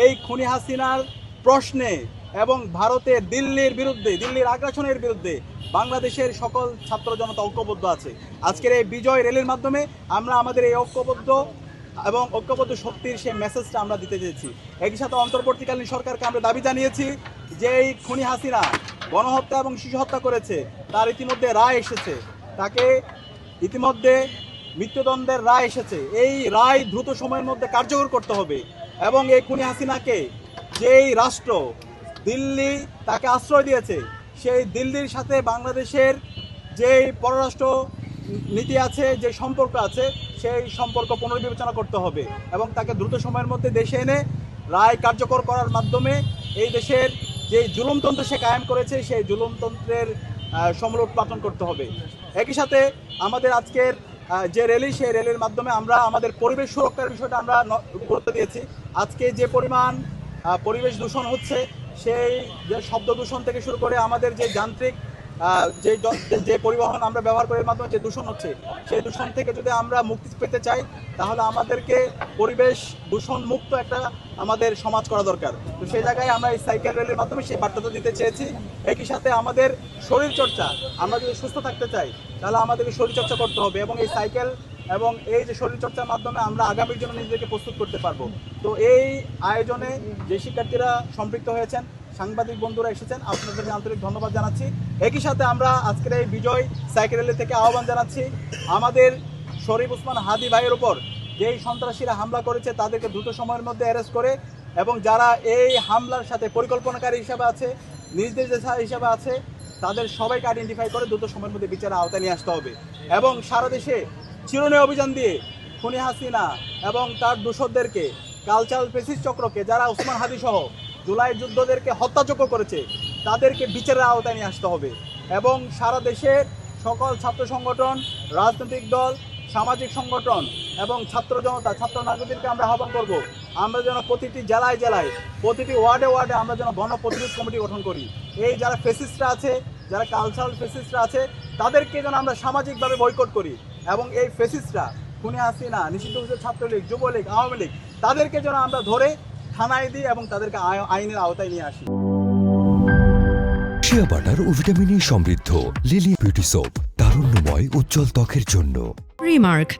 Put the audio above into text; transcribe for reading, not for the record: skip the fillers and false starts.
এই খুনি হাসিনার প্রশ্নে এবং ভারতের দিল্লির আগ্রাসনের বিরুদ্ধে বাংলাদেশের সকল ছাত্র জনতা ঐক্যবদ্ধ আছে। আজকের এই বিজয় র্যালির মাধ্যমে আমরা আমাদের এই ঐক্যবদ্ধ শক্তির সেই মেসেজটা আমরা দিতে চেয়েছি। একই সাথে অন্তর্বর্তীকালীন সরকারকে আমরা দাবি জানিয়েছি যে এই খুনি হাসিনা গণহত্যা এবং শিশু হত্যা করেছে, তার ইতিমধ্যে রায় এসেছে, তাকে ইতিমধ্যে মৃত্যুদণ্ডের রায় এসেছে। এই রায় দ্রুত সময়ের মধ্যে কার্যকর করতে হবে এবং এই খুনি হাসিনাকে যেই রাষ্ট্র দিল্লি তাকে আশ্রয় দিয়েছে, সেই দিল্লির সাথে বাংলাদেশের যেই পররাষ্ট্র নীতি আছে, যে সম্পর্ক আছে, সেই সম্পর্ক পুনর্বিবেচনা করতে হবে এবং তাকে দ্রুত সময়ের মধ্যে দেশে এনে রায় কার্যকর করার মাধ্যমে এই দেশের যে জুলুমতন্ত্র সে কায়েম করেছে, সেই জুলুমতন্ত্রের সমূল উৎপাদন করতে হবে। একই সাথে আমাদের আজকের যে র্যালি, সেই র্যালির মাধ্যমে আমরা আমাদের পরিবেশ সুরক্ষার বিষয়টা আমরা গুরুত্ব দিয়েছি। আজকে যে পরিমাণ পরিবেশ দূষণ হচ্ছে, সেই যে শব্দ দূষণ থেকে শুরু করে আমাদের যে যান্ত্রিক যে পরিবহন আমরা ব্যবহার করার মাধ্যমে যে দূষণ হচ্ছে, সেই দূষণ থেকে যদি আমরা মুক্তি পেতে চাই, তাহলে আমাদেরকে পরিবেশ দূষণ মুক্ত একটা আমাদের সমাজ করা দরকার। তো সেই জায়গায় আমরা এই সাইকেল র্যালির মাধ্যমে সেই বার্তাটা দিতে চেয়েছি। একই সাথে আমাদের শরীরচর্চা, আমরা যদি সুস্থ থাকতে চাই তাহলে আমাদেরকে শরীরচর্চা করতে হবে এবং এই সাইকেল এবং এই যে শরীরচর্চার মাধ্যমে আমরা আগামীর জন্য নিজেদেরকে প্রস্তুত করতে পারবো। তো এই আয়োজনে যে শিক্ষার্থীরা সম্পৃক্ত হয়েছেন, সাংবাদিক বন্ধুরা এসেছেন, আপনাদেরকে আন্তরিক ধন্যবাদ জানাচ্ছি। একই সাথে আমরা আজকের এই বিজয় সাইকেল র্যালি থেকে আহ্বান জানাচ্ছি আমাদের শরীফ ওসমান হাদি ভাইয়ের উপর যেই সন্ত্রাসীরা হামলা করেছে, তাদেরকে দ্রুত সময়ের মধ্যে অ্যারেস্ট করে এবং যারা এই হামলার সাথে পরিকল্পনাকারী হিসাবে আছে, নির্দেশিকা হিসাবে আছে, তাদের সবাইকে আইডেন্টিফাই করে দ্রুত সময়ের মধ্যে বিচারের আওতায় নিয়ে আসতে হবে এবং সারা দেশে চিরুনি অভিযান দিয়ে খুনি হাসিনা এবং তার দোসরদেরকে, কালচারাল ফেসিস্ট চক্রকে, যারা ওসমান হাদি সহ জুলাই যুদ্ধদেরকে হত্যাযজ্ঞ করেছে, তাদেরকে বিচারের আওতায় নিয়ে আসতে হবে এবং সারা দেশের সকল ছাত্র সংগঠন, রাজনৈতিক দল, সামাজিক সংগঠন এবং ছাত্র জনতা, ছাত্র নাগরিকদেরকে আমরা আহ্বান করব, আমরা যেন প্রতিটি জেলায় জেলায়, প্রতিটি ওয়ার্ডে ওয়ার্ডে আমরা যেন গণপ্রতিরোধ কমিটি গঠন করি। এই যারা ফেসিস্টরা আছে, যারা কালচারাল ফেসিস্টরা আছে, তাদেরকে যেন আমরা সামাজিকভাবে বয়কট করি এবং এই ফেসিস্টরা, খুনি হাসিনা, নিষিদ্ধ ছাত্রলীগ, যুবলীগ, আওয়ামী লীগ, তাদেরকে যেন আমরা ধরে থানায় দিই এবং তাদেরকে আইনের আওতায় নিয়ে আসি। শিয়া বাটার ও ভিটামিন ই সমৃদ্ধ লিলি বিউটি সোপ, তারুণ্যময় উজ্জ্বল ত্বকের জন্য। রিমার্ক